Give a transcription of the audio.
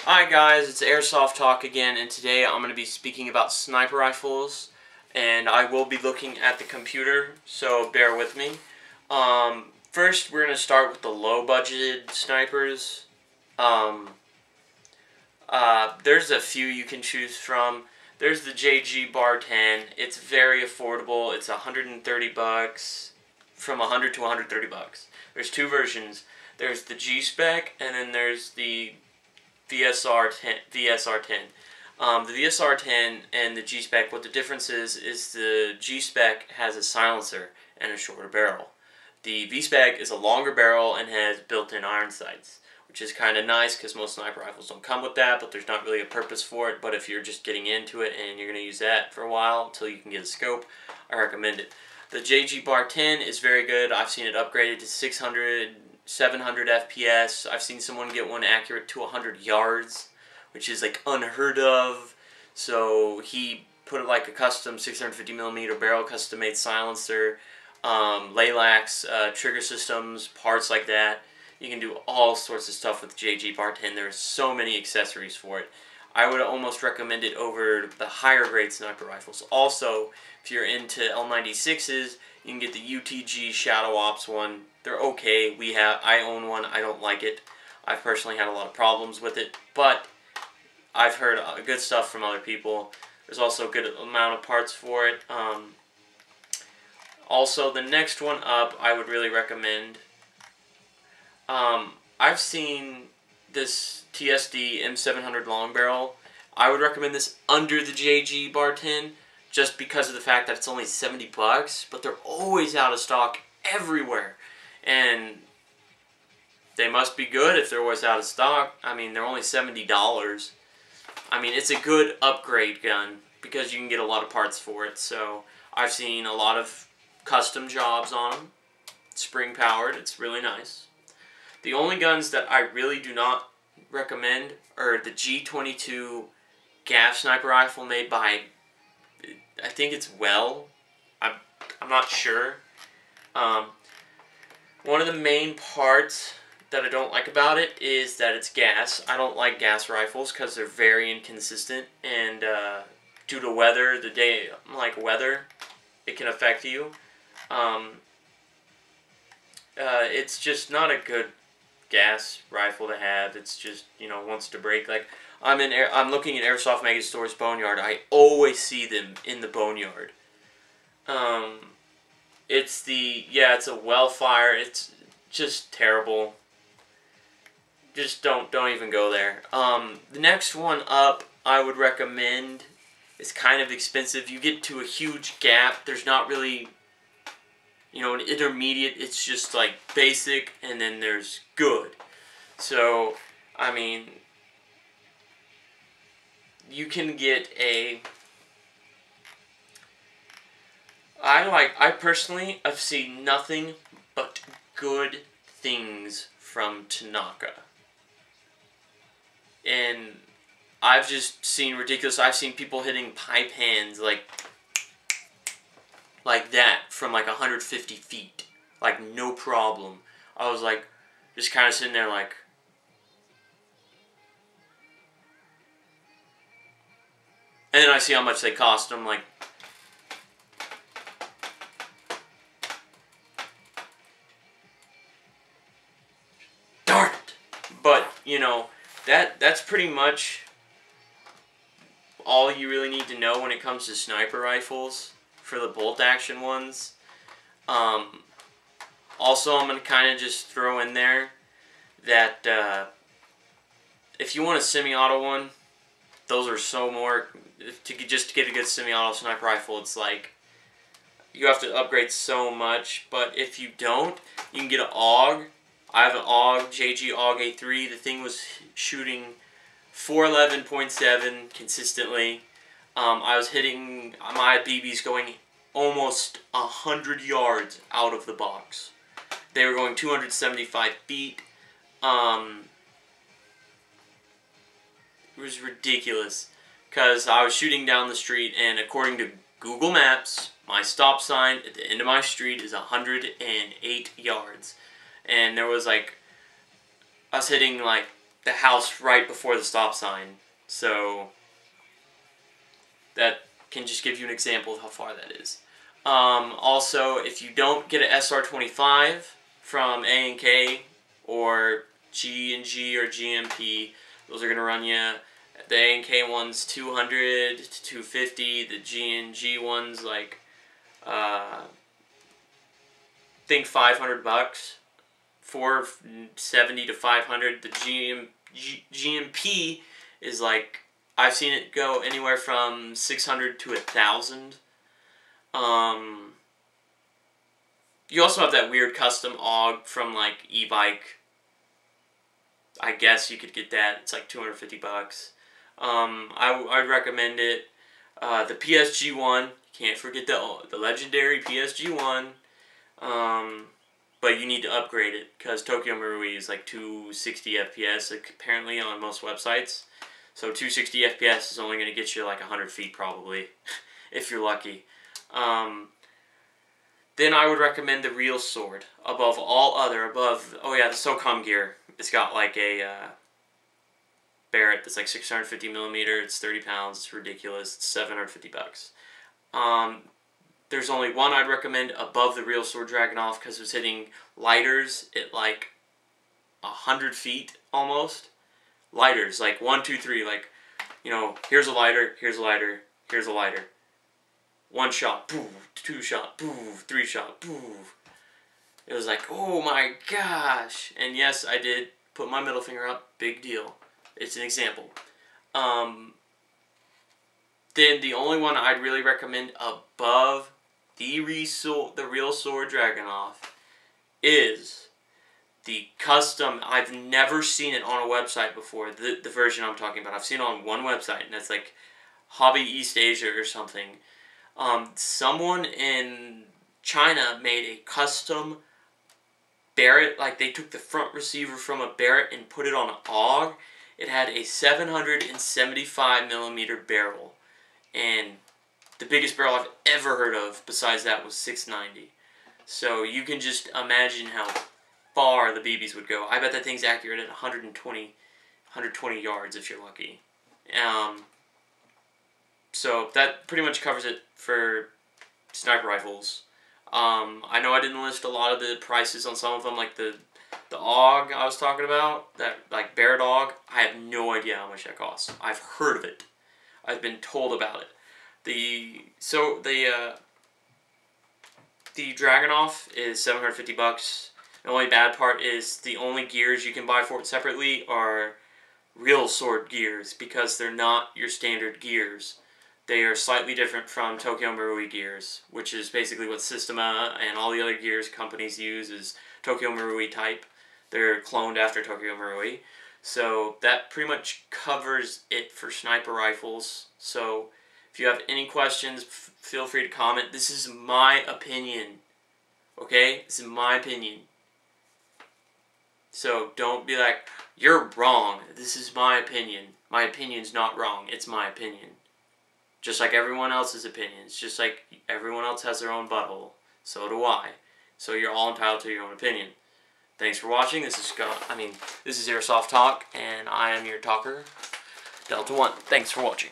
Hi guys, it's Airsoft Talk again, and today I'm going to be speaking about sniper rifles, and I will be looking at the computer, so bear with me. First, we're going to start with the low-budgeted snipers. There's a few you can choose from. There's the JG Bar 10. It's very affordable. It's $130, from $100 to $130. There's two versions. There's the G-Spec, and then there's the VSR10. The VSR10 and the G-Spec, what the difference is the G-Spec has a silencer and a shorter barrel. The V-Spec is a longer barrel and has built-in iron sights, which is kind of nice because most sniper rifles don't come with that, but there's not really a purpose for it. But if you're just getting into it and you're going to use that for a while until you can get a scope, I recommend it. The JG Bar 10 is very good. I've seen it upgraded to 600, 700 FPS. I've seen someone get one accurate to 100 yards, which is like unheard of. So he put like a custom 650mm barrel, custom-made silencer, Laylax, trigger systems, parts like that. You can do all sorts of stuff with JG Bar 10. There's so many accessories for it. I would almost recommend it over the higher grade sniper rifles. Also, if you're into L96s, you can get the UTG Shadow Ops one. They're okay. I own one. I don't like it. I've personally had a lot of problems with it, but I've heard good stuff from other people. There's also a good amount of parts for it. Also, the next one up, I would really recommend. I've seen this TSD M700 long barrel. I would recommend this under the JG Bar 10 just because of the fact that it's only $70, but they're always out of stock everywhere. And they must be good if they're always out of stock. I mean, they're only $70. I mean, it's a good upgrade gun because you can get a lot of parts for it. So I've seen a lot of custom jobs on them. Spring powered, it's really nice. The only guns that I really do not recommend are the G22 Gaff sniper rifle made by, I think it's Well. I'm not sure. One of the main parts that I don't like about it is that it's gas. I don't like gas rifles because they're very inconsistent, and due to weather, weather, it can affect you. It's just not a good gas rifle to have. It's just, wants to break. Like, I'm looking at Airsoft Megastore's Boneyard. I always see them in the Boneyard. It's a Wellfire. It's just terrible. Just don't even go there. The next one up I would recommend is kind of expensive. You get to a huge gap. There's not really, an intermediate. It's just like basic, and then there's good. So, I mean, you can get a... I personally have seen nothing but good things from Tanaka. And I've just seen ridiculous... I've seen people hitting pipe hands like that from like 150 feet. Like, no problem. I was like, just kind of sitting there like... And then I see how much they cost. I'm like... Darn it! But, that's pretty much all you really need to know when it comes to sniper rifles for the bolt action ones. Also, I'm going to kind of just throw in there that if you want a semi-auto one, those are so more... Just to get a good semi-auto sniper rifle, it's like you have to upgrade so much. But if you don't, you can get an AUG. I have an AUG, JG AUG A3. The thing was shooting 411.7 consistently. I was hitting my BBs going almost 100 yards out of the box. They were going 275 feet. It was ridiculous because I was shooting down the street, and according to Google Maps, my stop sign at the end of my street is 108 yards. And there was like, I was hitting like the house right before the stop sign. So that can just give you an example of how far that is. Also, if you don't get an SR25 from A&K or G&G or GMP, those are going to run you. The A&K one's $200 to $250. The G&G one's like, I think $500, $470 to $500. The GMP is like, I've seen it go anywhere from $600 to $1,000. You also have that weird custom AUG from like e-bike. I guess you could get that. It's like $250. I'd recommend it. The PSG one. Can't forget the legendary PSG one. But you need to upgrade it because Tokyo Marui is like 260 FPS apparently on most websites. So 260 FPS is only going to get you like 100 feet probably, if you're lucky. Then I would recommend the Real Sword above all other. Oh yeah, the SOCOM gear. It's got like a Barrett that's like 650 millimeter. It's 30 pounds. It's ridiculous. It's $750. There's only one I'd recommend above the Real Sword Dragunov because it was hitting lighters at like 100 feet almost. Lighters, like 1, 2, 3, like, you know, here's a lighter, here's a lighter, here's a lighter. 1 shot, boo, 2 shot, boo, 3 shot, boo. It was like, oh my gosh. And yes, I did put my middle finger up, big deal. It's an example. Then the only one I'd really recommend above the Real Sword Dragunov is the custom. I've never seen it on a website before, the version I'm talking about. I've seen it on one website, and that's like Hobby East Asia or something. Someone in China made a custom Barrett, like they took the front receiver from a Barrett and put it on an AUG. It had a 775 millimeter barrel, and the biggest barrel I've ever heard of besides that was 690. So you can just imagine how far the BBs would go. I bet that thing's accurate at 120 yards if you're lucky. So that pretty much covers it for sniper rifles. I know I didn't list a lot of the prices on some of them, like the AUG I was talking about, that like Barrett AUG. I have no idea how much that costs. I've heard of it. I've been told about it. The Dragunov is $750. The only bad part is the only gears you can buy for it separately are Real Sword gears because they're not your standard gears. They are slightly different from Tokyo Marui gears, which is basically what Systema and all the other gears companies use is Tokyo Marui type. They're cloned after Tokyo Marui. So that pretty much covers it for sniper rifles. So if you have any questions, feel free to comment. This is my opinion. Okay? This is my opinion. So don't be like, you're wrong. This is my opinion. My opinion's not wrong. It's my opinion. Just like everyone else's opinions. Just like everyone else has their own butthole. So do I. So you're all entitled to your own opinion. Thanks for watching. This is Airsoft Talk, and I am your talker, Delta 1. Thanks for watching.